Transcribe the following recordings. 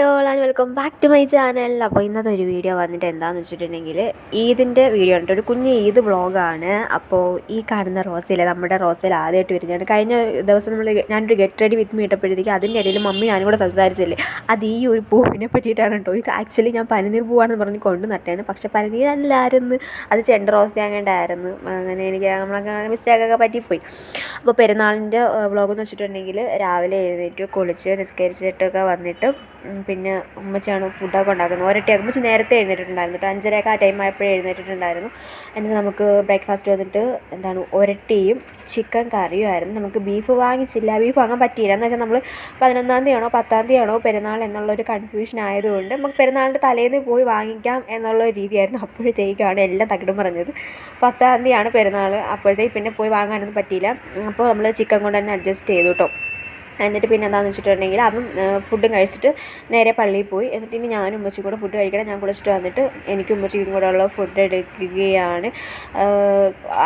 Hi all and welcome back to my channel. അപ്പോൾ ഇന്നത്തെ ഒരു വീഡിയോ വന്നിട്ട് എന്താണെന്ന് വെച്ചിട്ടുണ്ടെങ്കിൽ ഈദിൻ്റെ വീഡിയോ ഉണ്ട്. ഒരു കുഞ്ഞ് ഈദ് വ്ളോഗാണ്. അപ്പോൾ ഈ കാണുന്ന റോസയിലെ നമ്മുടെ റോസയിൽ ആദ്യമായിട്ട് വരുന്നതാണ്. കഴിഞ്ഞ ദിവസം ഞാനൊരു ഗെറ്റ് റെഡി വിത്ത് മീ ഇട്ടപ്പോഴത്തേക്ക് അതിൻ്റെ ഇടയിൽ മമ്മി ഞാനും കൂടെ സംസാരിച്ചില്ലേ, അത് ഈ ഒരു പൂവിനെ പറ്റിയിട്ടാണ് കേട്ടോ. ഇത് ആക്ച്വലി ഞാൻ പനിനീർ പൂവാണെന്ന് പറഞ്ഞ് കൊണ്ട് നട്ടാണ്, പക്ഷേ പനിനീരല്ലായിരുന്നു, അത് ചെണ്ട റോസ് തേങ്ങേണ്ടായിരുന്നു. അങ്ങനെ എനിക്ക് നമ്മളൊക്കെ മിസ്റ്റേക്കൊക്കെ പറ്റിപ്പോയി. അപ്പോൾ പെരുന്നാളിൻ്റെ വ്ളോഗെന്ന് വെച്ചിട്ടുണ്ടെങ്കിൽ രാവിലെ എഴുന്നേറ്റ് കുളിച്ച് നിസ്കരിച്ചിട്ടൊക്കെ വന്നിട്ട് പിന്നെ ഉമ്മച്ചിയാണ് ഫുഡൊക്കെ ഉണ്ടാക്കുന്നത്. ഒരട്ടിയൊക്കെ ഉമ്മച്ചി നേരത്തെ എഴുന്നേറ്റിട്ടുണ്ടായിരുന്നു കേട്ടോ. 5:30 ആ ടൈം ആയപ്പോഴേ എഴുന്നേറ്റിട്ടുണ്ടായിരുന്നു. എന്നിട്ട് നമുക്ക് ബ്രേക്ക്ഫാസ്റ്റ് വന്നിട്ട് ഒരട്ടിയും ചിക്കൻ കറിയും ആയിരുന്നു. നമുക്ക് ബീഫ് വാങ്ങിച്ചില്ല, ബീഫ് വാങ്ങാൻ പറ്റിയില്ല. എന്ന് വെച്ചാൽ നമ്മൾ 11-ാം തീയതിയാണോ 10-ാം തീയതിയാണോ പെരുന്നാൾ എന്നുള്ളൊരു കൺഫ്യൂഷൻ ആയതുകൊണ്ട് നമുക്ക് പെരുന്നാളിൻ്റെ തലേന്ന് പോയി വാങ്ങിക്കാം എന്നുള്ള രീതിയായിരുന്നു. അപ്പോഴത്തേക്കാണ് എല്ലാം തകിടം പറഞ്ഞത്. 10-ാം തീയതിയാണ് പെരുന്നാൾ. അപ്പോഴത്തേക്ക് പിന്നെ പോയി വാങ്ങാനൊന്നും പറ്റിയില്ല. അപ്പോൾ നമ്മൾ ചിക്കൻ കൊണ്ട് തന്നെ അഡ്ജസ്റ്റ് ചെയ്തു കേട്ടോ. എന്നിട്ട് പിന്നെ എന്താണെന്ന് വെച്ചിട്ടുണ്ടെങ്കിൽ അവൻ ഫുഡും കഴിച്ചിട്ട് നേരെ പള്ളിയിൽ പോയി. എന്നിട്ട് ഇനി ഞാനും ഉമ്മച്ചിയും കൂടെ ഫുഡ് കഴിക്കണം. ഞാൻ കുളിച്ചിട്ട് വന്നിട്ട് എനിക്കും ഉമ്മച്ചിക്കും കൂടെ ഉള്ള ഫുഡ് എടുക്കുകയാണ്.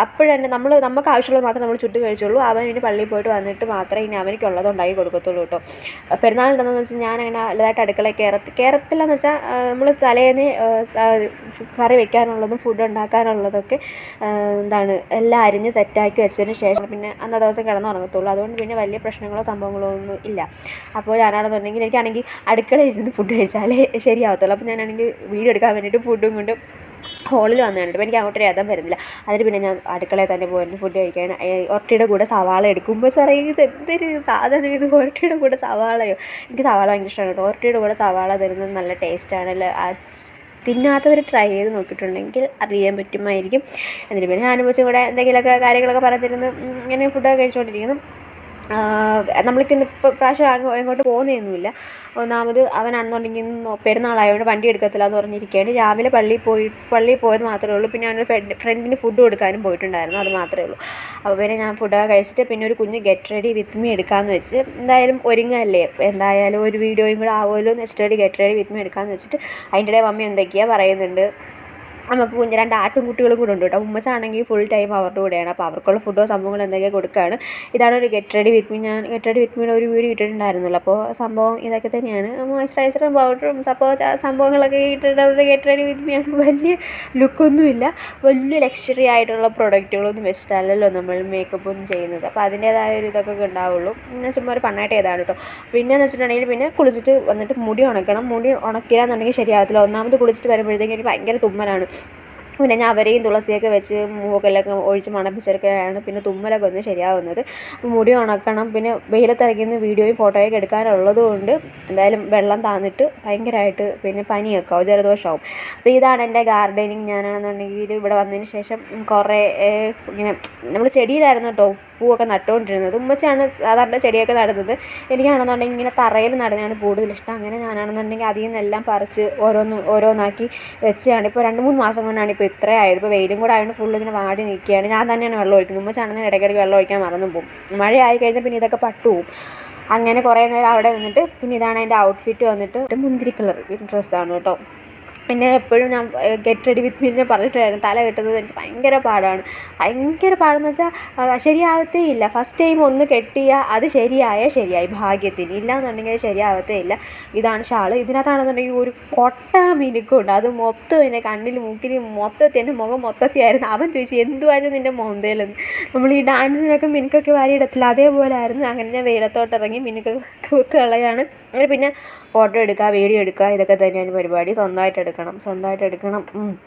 അപ്പോഴന്നെ നമുക്ക് ആവശ്യമുള്ളത് മാത്രമേ നമ്മൾ ചുട്ട് കഴിച്ചുള്ളൂ. അവൻ ഇനി പള്ളിയിൽ പോയിട്ട് വന്നിട്ട് മാത്രമേ ഇനി അവനിക്കുള്ളത് ഉണ്ടാക്കി കൊടുക്കത്തുള്ളൂ കേട്ടോ. പെരുന്നാളുണ്ടെന്ന് വെച്ചാൽ ഞാനങ്ങനെ വലുതായിട്ട് അടുക്കളയിൽ കയറത്തില്ലെന്ന് വെച്ചാൽ നമ്മൾ തലേന്ന് കറി വെക്കാനുള്ളതും ഫുഡ് ഉണ്ടാക്കാനുള്ളതൊക്കെ എല്ലാം അരിഞ്ഞ് സെറ്റാക്കി വെച്ചതിന് ശേഷം പിന്നെ അന്നത്തെ ദിവസം കിടന്നുറങ്ങത്തുള്ളൂ. അതുകൊണ്ട് പിന്നെ വലിയ പ്രശ്നങ്ങളോ സംഭവങ്ങളോ ഒന്നും ഇല്ല. അപ്പോൾ ഞാനാണെന്നുണ്ടെങ്കിൽ എനിക്കാണെങ്കിൽ അടുക്കളയിൽ ഇരുന്ന് ഫുഡ് കഴിച്ചാലേ ശരിയാവത്തുള്ളൂ. അപ്പോൾ ഞാനാണെങ്കിൽ വീഡിയോ എടുക്കാൻ വേണ്ടിയിട്ട് ഫുഡും കൊണ്ട് ഹോളിൽ വന്നിട്ടുണ്ട്. അപ്പോൾ എനിക്ക് അങ്ങോട്ടൊരു യഥം വരുന്നില്ല. അതിന് പിന്നെ ഞാൻ അടുക്കളയിൽ തന്നെ പോയിട്ട് ഫുഡ് കഴിക്കുകയാണ്. ഒരട്ടിയുടെ കൂടെ സവാള എടുക്കുമ്പോൾ സാറേ ഇത് എന്തൊരു സാധനം, ഇത് ഒരട്ടിയുടെ കൂടെ സവാളയോ? എനിക്ക് സവാള ഭയങ്കര ഇഷ്ടമാണ് കേട്ടോ. ഒരട്ടിയുടെ കൂടെ സവാള തരുന്നത് നല്ല ടേസ്റ്റാണല്ലോ. തിന്നാത്തവർ ട്രൈ ചെയ്ത് നോക്കിയിട്ടുണ്ടെങ്കിൽ അറിയാൻ പറ്റുമായിരിക്കും. എന്നിട്ട് പിന്നെ ഞാനും വെച്ചും കൂടെ എന്തെങ്കിലുമൊക്കെ കാര്യങ്ങളൊക്കെ പറഞ്ഞിരുന്ന് ഇങ്ങനെ ഫുഡൊക്കെ കഴിച്ചുകൊണ്ടിരിക്കുന്നു. നമ്മൾക്ക് ഇപ്പോൾ പ്രാവശ്യം എങ്ങോട്ട് പോകുന്നതൊന്നുമില്ല. ഒന്നാമത് അവനാണെന്നുണ്ടെങ്കിൽ പെരുന്നാളായതുകൊണ്ട് വണ്ടി എടുക്കത്തില്ല എന്ന് പറഞ്ഞിരിക്കുകയാണ്. രാവിലെ പള്ളിയിൽ പോയത് മാത്രമേ ഉള്ളൂ. പിന്നെ അവൻ്റെ ഫ്രണ്ടിന് ഫുഡ് കൊടുക്കാനും പോയിട്ടുണ്ടായിരുന്നു, അത് മാത്രമേ ഉള്ളൂ. അപ്പോൾ പിന്നെ ഞാൻ ഫുഡൊക്കെ കഴിച്ചിട്ട് പിന്നെ ഒരു കുഞ്ഞ് ഗെറ്റ് റെഡി വിത്ത് മീ എടുക്കാമെന്ന് വെച്ച്, എന്തായാലും ഒരുങ്ങല്ലേ, എന്തായാലും ഒരു വീഡിയോയും കൂടെ ആവുമല്ലോ എന്ന് വെച്ചിട്ട് ഗെറ്റ് റെഡി വിത്ത് മീ എടുക്കാമെന്ന് വെച്ചിട്ട് അതിൻ്റെ ഇടയിൽ മമ്മി എന്തൊക്കെയാണ് പറയുന്നുണ്ട്. നമുക്ക് 2 ആട്ടുംകുട്ടികളും കൂടെ ഉണ്ട് കേട്ടോ. ഉമ്മച്ചാണെങ്കിൽ ഫുൾ ടൈം അവരുടെ കൂടെയാണ്. അപ്പോൾ അവർക്കുള്ള ഫുഡോ സംഭവങ്ങൾ എന്തൊക്കെയാണ് കൊടുക്കുകയാണ്. ഇതാണ് ഒരു ഗെറ്റ് റെഡി വിത്ത് മീ. ഞാൻ ഗെറ്റ് റെഡി വിത്ത് മീയുടെ ഒരു വീഡിയോ ഇട്ടിട്ടുണ്ടായിരുന്നല്ലോ. അപ്പോൾ സംഭവം ഇതൊക്കെ തന്നെയാണ്. മോയ്സ്ചറൈസറും പൗഡറും സംഭവങ്ങളൊക്കെ ഇട്ടിട്ട് അവരുടെ ഗെറ്റ് റെഡി വിത്ത് മീ ആണ്. വലിയ ലുക്കൊന്നുമില്ല, വലിയ ലക്ഷറി ആയിട്ടുള്ള പ്രൊഡക്റ്റുകളൊന്നും വെച്ചിട്ടല്ലല്ലോ നമ്മൾ മേക്കപ്പ് ഒന്നും ചെയ്യുന്നത്. അപ്പോൾ അതിൻ്റേതായ ഒരു ഇതൊക്കെ ഉണ്ടാവുള്ളൂ. പിന്നെ ചുമ്മാ ഒരു ഫണ്ണായിട്ട് ചെയ്താണ് കേട്ടോ. പിന്നെയെന്ന് വെച്ചിട്ടുണ്ടെങ്കിൽ പിന്നെ കുളിച്ചിട്ട് വന്നിട്ട് മുടി ഉണക്കണം. മുടി ഉണക്കില്ലാന്നുണ്ടെങ്കിൽ ശരിയാകത്തില്ല. ഒന്നാമത് കുളിച്ചിട്ട് വരുമ്പോഴത്തേക്കും എനിക്ക് ഭയങ്കര തുമ്മലാണ്. പിന്നെ ഞാൻ അവരെയും തുളസിയൊക്കെ വെച്ച് മൂക്കിലൊക്കെ ഒഴിച്ച് മണപ്പിച്ചെടുക്കുകയാണ്. പിന്നെ തുമ്മലൊക്കെ ഒന്ന് ശരിയാവുന്നത്. മുടി ഉണക്കണം. പിന്നെ വെയിലത്തിറങ്ങിന്ന് വീഡിയോയും ഫോട്ടോയൊക്കെ എടുക്കാനുള്ളത് കൊണ്ട് എന്തായാലും വെള്ളം താന്നിട്ട് ഭയങ്കരമായിട്ട് പിന്നെ പനിയൊക്കെ ആവും, ജലദോഷമാവും. അപ്പോൾ ഇതാണ് എൻ്റെ ഗാർഡനിങ്. ഞാനാണെന്നുണ്ടെങ്കിൽ ഇവിടെ വന്നതിന് ശേഷം കുറേ ഇങ്ങനെ നമ്മൾ ചെടിയിലായിരുന്നു കേട്ടോ പൂവൊക്കെ നട്ടുകൊണ്ടിരുന്നത്. ഉമ്മച്ചിയാണ് സാധാരണ ചെടിയൊക്കെ നടുന്നത്. എനിക്കാണെന്നുണ്ടെങ്കിൽ ഇങ്ങനെ തറയിൽ നടുന്നതാണ് കൂടുതലിഷ്ടം. അങ്ങനെ ഞാനാണെന്നുണ്ടെങ്കിൽ അതിൽ നിന്നെല്ലാം പറിച്ച് ഓരോന്നാക്കി വെച്ചാണ്. ഇപ്പോൾ 2-3 മാസം കൊണ്ടാണ് ഇപ്പോൾ ഇത്രയായത്. ഇപ്പോൾ വെയിലും കൂടെ ആയതുകൊണ്ട് ഫുള്ള് ഇങ്ങനെ വാടി നിൽക്കുകയാണ്. ഞാൻ തന്നെയാണ് വെള്ളം ഒഴിക്കുന്നത്. ഉമ്മച്ചാണെന്ന് ഇടയ്ക്കിടയ്ക്ക് വെള്ളം ഒഴിക്കാൻ മറന്നു പോകും. മഴയായി കഴിഞ്ഞാൽ പിന്നെ ഇതൊക്കെ പട്ടുപോകും. അങ്ങനെ കുറേ നേരം അവിടെ നിന്നിട്ട് പിന്നെ ഇതാണ് എൻ്റെ ഔട്ട്ഫിറ്റ് വന്നിട്ട് മുന്തിരി കളർ ഡ്രസ്സാണ് കേട്ടോ. പിന്നെ എപ്പോഴും ഞാൻ ഗെറ്റ് റെഡി വിത്ത് മീ പറഞ്ഞിട്ടായിരുന്നു, തല കെട്ടുന്നത് എനിക്ക് ഭയങ്കര പാടെന്ന് വെച്ചാൽ ശരിയാവത്തേ ഇല്ല. ഫസ്റ്റ് ടൈം ഒന്ന് കെട്ടിയാൽ അത് ശരിയായി ഭാഗ്യത്തിന്, ഇല്ലയെന്നുണ്ടെങ്കിൽ അത് ശരിയാവത്തേ ഇല്ല. ഇതാണ് ഷാള്. ഇതിനകത്താണെന്നുണ്ടെങ്കിൽ ഒരു കൊട്ട മിനുക്കുണ്ട്. അത് മൊത്തം എൻ്റെ കണ്ണിൽ മൂക്കിൽ മൊത്തത്തിൽ എൻ്റെ മുഖം മൊത്തത്തിലായിരുന്നു. അവൻ ചോദിച്ചു എന്തുവായിരുന്നു നിൻ്റെ മൊന്തയിലെന്ന്. നമ്മൾ ഈ ഡാൻസിനൊക്കെ മിനുക്കൊക്കെ വാരിയിടത്തില്ല, അതേപോലെ ആയിരുന്നു. അങ്ങനെ ഞാൻ വെയിലത്തോട്ടിറങ്ങി മിനുക്കൊക്കെ കളയാണ്. അങ്ങനെ പിന്നെ ഫോട്ടോ എടുക്കുക, വീഡിയോ എടുക്കുക, ഇതൊക്കെ തന്നെയാണ് പരിപാടി. സ്വന്തമായിട്ട് എടുക്കണം.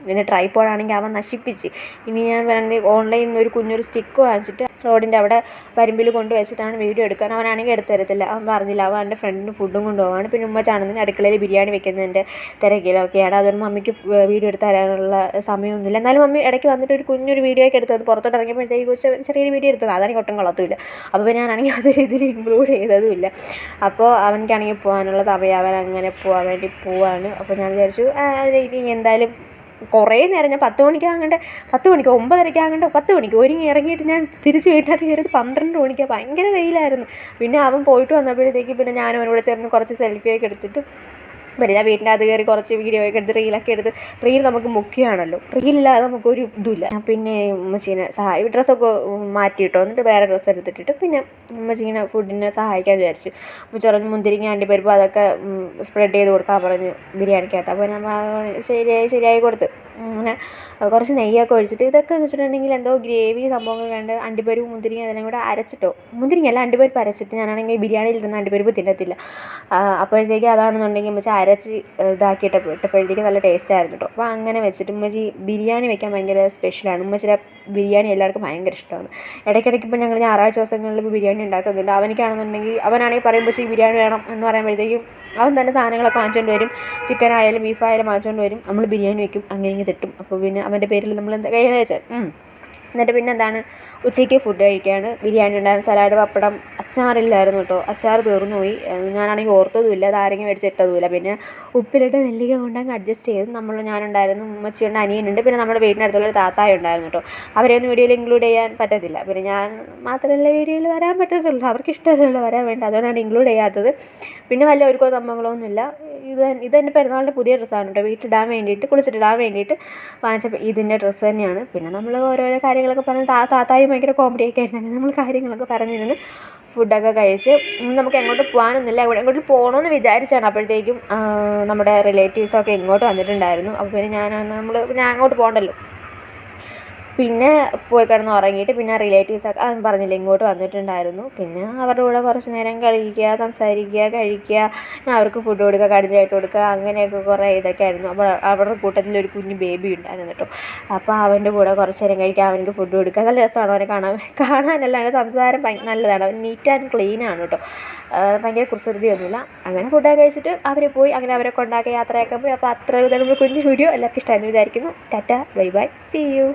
പിന്നെ ട്രൈപോഡാണെങ്കിൽ അവൻ നശിപ്പിച്ച്. ഇനി ഞാൻ വേണമെങ്കിൽ ഓൺലൈനിൽ നിന്ന് ഒരു കുഞ്ഞൊരു സ്റ്റിക്ക് വാങ്ങിച്ചിട്ട് റോഡിൻ്റെ അവിടെ വരുമ്പിൽ കൊണ്ട് വെച്ചിട്ടാണ് വീഡിയോ എടുക്കാൻ. അവനാണെങ്കിൽ എടുത്ത് തരത്തില്ല. അവൻ പറഞ്ഞില്ല, അവൻ എൻ്റെ ഫ്രണ്ടിന് ഫുഡും കൊണ്ടുപോകാണ്. പിന്നെ ഉമ്മച്ചാണെന്ന് അടുക്കളയിൽ ബിരിയാണി വെക്കുന്നതിൻ്റെ തിരക്കിലൊക്കെയാണ്. അതുകൊണ്ട് മമ്മിക്ക് വീഡിയോ എടുത്ത് തരാനുള്ള സമയമൊന്നുമില്ല. എന്നാലും മമ്മി ഇടയ്ക്ക് വന്നിട്ട് ഒരു കുഞ്ഞൊരു വീഡിയോ ഒക്കെ എടുത്തത് പുറത്തോട്ട് ഇറങ്ങിയപ്പോഴത്തേക്ക് ചെറിയൊരു വീഡിയോ എടുത്തത്. അതാണെങ്കിൽ ഒട്ടും കൊള്ളത്തുമില്ല. അപ്പോൾ ഞാനാണെങ്കിൽ അത് ഇതിൽ ഇൻക്ലൂഡ് ചെയ്തതുമില്ല. അപ്പോൾ അവനിക്കാണെങ്കിൽ പോകാനുള്ള സമയം, അവൻ അങ്ങനെ പോകാൻ വേണ്ടി പോവാണ്. അപ്പോൾ ഞാൻ വിചാരിച്ചു ഇനി എന്തായാലും കുറേ നേരം ഞാൻ 10 മണിക്കോ 9:30 10 മണിക്ക് ഒരുങ്ങി ഇറങ്ങിയിട്ട് ഞാൻ തിരിച്ച് വീട്ടിനകത്ത് കയറിയത് 12 മണിക്കാണ്. ഭയങ്കര വെയിലായിരുന്നു. പിന്നെ അവൻ പോയിട്ട് വന്നപ്പോഴത്തേക്ക് പിന്നെ ഞാനും അവനോട് ചേർന്ന് കുറച്ച് സെൽഫിയൊക്കെ എടുത്തിട്ട് പിന്നെ ഞാൻ വീട്ടിൻ്റെ അത് കയറി കുറച്ച് വീഡിയോ ഒക്കെ എടുത്ത് റീലൊക്കെ എടുത്ത് റീൽ നമുക്ക് മുഖ്യമാണല്ലോ, റീലില്ലാതെ നമുക്കൊരു ഇതുമില്ല. പിന്നെ ഉമ്മച്ചീനെ ഡ്രസ്സൊക്കെ മാറ്റിയിട്ടോ, എന്നിട്ട് വേറെ ഡ്രസ്സ് എടുത്തിട്ടിട്ട് പിന്നെ ഉമ്മച്ചീനെ ഫുഡിനെ സഹായിക്കാൻ വിചാരിച്ചു. ഉമ്മച്ചി പറഞ്ഞു മുന്തിരിങ്ങ അണ്ടിപ്പരിപ്പ് അതൊക്കെ സ്പ്രെഡ് ചെയ്ത് കൊടുക്കാൻ പറഞ്ഞ് ബിരിയാണിക്കകത്ത്. അപ്പോൾ ഞാൻ ശരിയായി കൊടുത്ത്. അങ്ങനെ കുറച്ച് നെയ്യൊക്കെ ഒഴിച്ചിട്ട് ഇതൊക്കെ എന്ന് വെച്ചിട്ടുണ്ടെങ്കിൽ എന്തോ ഗ്രേവി സംഭവങ്ങൾ കണ്ട് അണ്ടിപ്പരിപ്പ് മുന്തിരിങ്ങ അതെല്ലാം കൂടെ അരച്ചിട്ടോ, മുന്തിരിങ്ങ അണ്ടിപ്പരിപ്പ് അരച്ചിട്ട്, ഞാനാണെങ്കിൽ ബിരിയാണിയിൽ ഇരുന്ന് അണ്ടിപ്പരിപ്പ് തിന്നത്തില്ല. അപ്പോഴത്തേക്ക് അതാണെന്നുണ്ടെങ്കിൽ ഉമ്മച്ചി അരച്ച് ഇട്ടപ്പോഴത്തേക്ക് നല്ല ടേസ്റ്റ് ആയിരുന്നു കേട്ടോ. അപ്പോൾ അങ്ങനെ വെച്ചിട്ട് ഉമ്മച്ചി ബിരിയാണി വെക്കാൻ ഭയങ്കര സ്പെഷ്യലാണ്. ഉമ്മച്ചിയുടെ ബിരിയാണി എല്ലാവർക്കും ഭയങ്കര ഇഷ്ടമാണ്. ഇടയ്ക്കിടയ്ക്ക് ഇപ്പോൾ ഞങ്ങൾ ഞായറാഴ്ച ദിവസങ്ങളിൽ ബിരിയാണി ഉണ്ടാക്കുന്നുണ്ട്. അവനാണെങ്കിൽ പറയുമ്പോൾ ഈ ബിരിയാണി വേണം എന്ന് പറയുമ്പോഴത്തേക്കും അവൻ തന്നെ സാധനങ്ങളൊക്കെ വാങ്ങിച്ചുകൊണ്ട് വരും. ചിക്കനായാലും ബീഫായാലും വാങ്ങിച്ചുകൊണ്ട് വരും. നമ്മൾ ബിരിയാണി വെക്കും, അങ്ങനെ തെട്ടും. അപ്പോൾ പിന്നെ അവൻ്റെ പേരിൽ നമ്മൾ എന്താ കഴിയുന്നത് വെച്ചാൽ എന്നിട്ട് പിന്നെ എന്താണ് ഉച്ചയ്ക്ക് ഫുഡ് കഴിക്കുകയാണ്. ബിരിയാണി ഉണ്ടായിരുന്നു, സലാഡ്, പപ്പടം, അച്ചാറില്ലായിരുന്നു കേട്ടോ. അച്ചാർ തീർന്നു പോയി. ഞാനാണെങ്കിൽ ഓർത്തതുമില്ല, അത് ആരെങ്കിലും മേടിച്ചിട്ടതുമില്ല. പിന്നെ ഉപ്പിലിട്ട് നെല്ലിക്ക കൊണ്ടങ്ങ് അഡ്ജസ്റ്റ് ചെയ്ത് ഞാനുണ്ടായിരുന്നു, ഉമ്മച്ചിയുണ്ട്, അനിയനുണ്ട്, പിന്നെ നമ്മുടെ വീടിനടുത്തുള്ളൊരു താത്തായ ഉണ്ടായിരുന്നു കേട്ടോ. അവരെയൊന്നും വീഡിയോയിൽ ഇൻക്ലൂഡ് ചെയ്യാൻ പറ്റത്തില്ല. പിന്നെ ഞാൻ മാത്രമല്ല വീഡിയോയിൽ വരാൻ പറ്റത്തുള്ളൂ, അവർക്ക് ഇഷ്ടമല്ലല്ലോ വരാൻ വേണ്ട, അതുകൊണ്ടാണ് ഇൻക്ലൂഡ് ചെയ്യാത്തത്. പിന്നെ വലിയ ഒരുക്കോ സംഭവങ്ങളൊന്നുമില്ല. ഇതെൻ്റെ പെരുന്നാളിൻ്റെ പുതിയ ഡ്രസ്സാണ് കേട്ടോ. വീട്ടിലിടാൻ വേണ്ടിയിട്ട്, കുളിച്ചിട്ടിടാൻ വേണ്ടിയിട്ട് വാങ്ങിച്ച ഇതിൻ്റെ ഡ്രസ്സ് തന്നെയാണ്. പിന്നെ നമ്മൾ ഓരോരോ കാര്യങ്ങളൊക്കെ പറഞ്ഞ് താത്തായും ഭയങ്കര കോമഡിയൊക്കെ ആയിരുന്നു. അങ്ങനെ നമ്മൾ കാര്യങ്ങളൊക്കെ പറഞ്ഞിരുന്ന് ഫുഡൊക്കെ കഴിച്ച് നമുക്ക് എങ്ങോട്ട് പോകാനൊന്നുമില്ല, എങ്ങോട്ട് പോകണമെന്ന് വിചാരിച്ചാണ്. അപ്പോഴത്തേക്കും നമ്മുടെ റിലേറ്റീവ്സൊക്കെ ഇങ്ങോട്ട് വന്നിട്ടുണ്ടായിരുന്നു. അപ്പോൾ പിന്നെ ഞാൻ അങ്ങോട്ട് പോകണ്ടല്ലോ, പിന്നെ പോയി കിടന്ന് ഉറങ്ങിയിട്ട് പിന്നെ റിലേറ്റീവ്സൊക്കെ പറഞ്ഞില്ല ഇങ്ങോട്ട് വന്നിട്ടുണ്ടായിരുന്നു. പിന്നെ അവരുടെ കൂടെ കുറച്ച് നേരം കളിക്കുക, സംസാരിക്കുക, കഴിക്കുക, അവർക്ക് ഫുഡ് കൊടുക്കുക, കടിച്ചായിട്ട് കൊടുക്കുക, അങ്ങനെയൊക്കെ കുറേ ഇതൊക്കെ ആയിരുന്നു. അപ്പോൾ അവരുടെ കൂട്ടത്തിലൊരു കുഞ്ഞ് ബേബി ഉണ്ടായിരുന്നു കേട്ടോ. അപ്പോൾ അവൻ്റെ കൂടെ കുറച്ച് നേരം കഴിക്കുക, അവനക്ക് ഫുഡ് കൊടുക്കുക. നല്ല രസമാണ് അവനെ കാണാനല്ല, അവൻ്റെ സംസാരം നല്ലതാണ്. അവൻ നീറ്റ് ആൻഡ് ക്ലീനാണ് കേട്ടോ, ഭയങ്കര കുസൃതിയൊന്നുമില്ല. അങ്ങനെ ഫുഡൊക്കെ കഴിച്ചിട്ട് അവർ പോയി. അങ്ങനെ അവരെ കൊണ്ടാക്കി യാത്രയൊക്കെ പോയി. അപ്പോൾ അത്ര നമ്മൾ കുഞ്ഞു വീഡിയോ എല്ലാവർക്കും ഇഷ്ടമായിരുന്നു വിചാരിക്കുന്നു. Tata, bye bye, see U.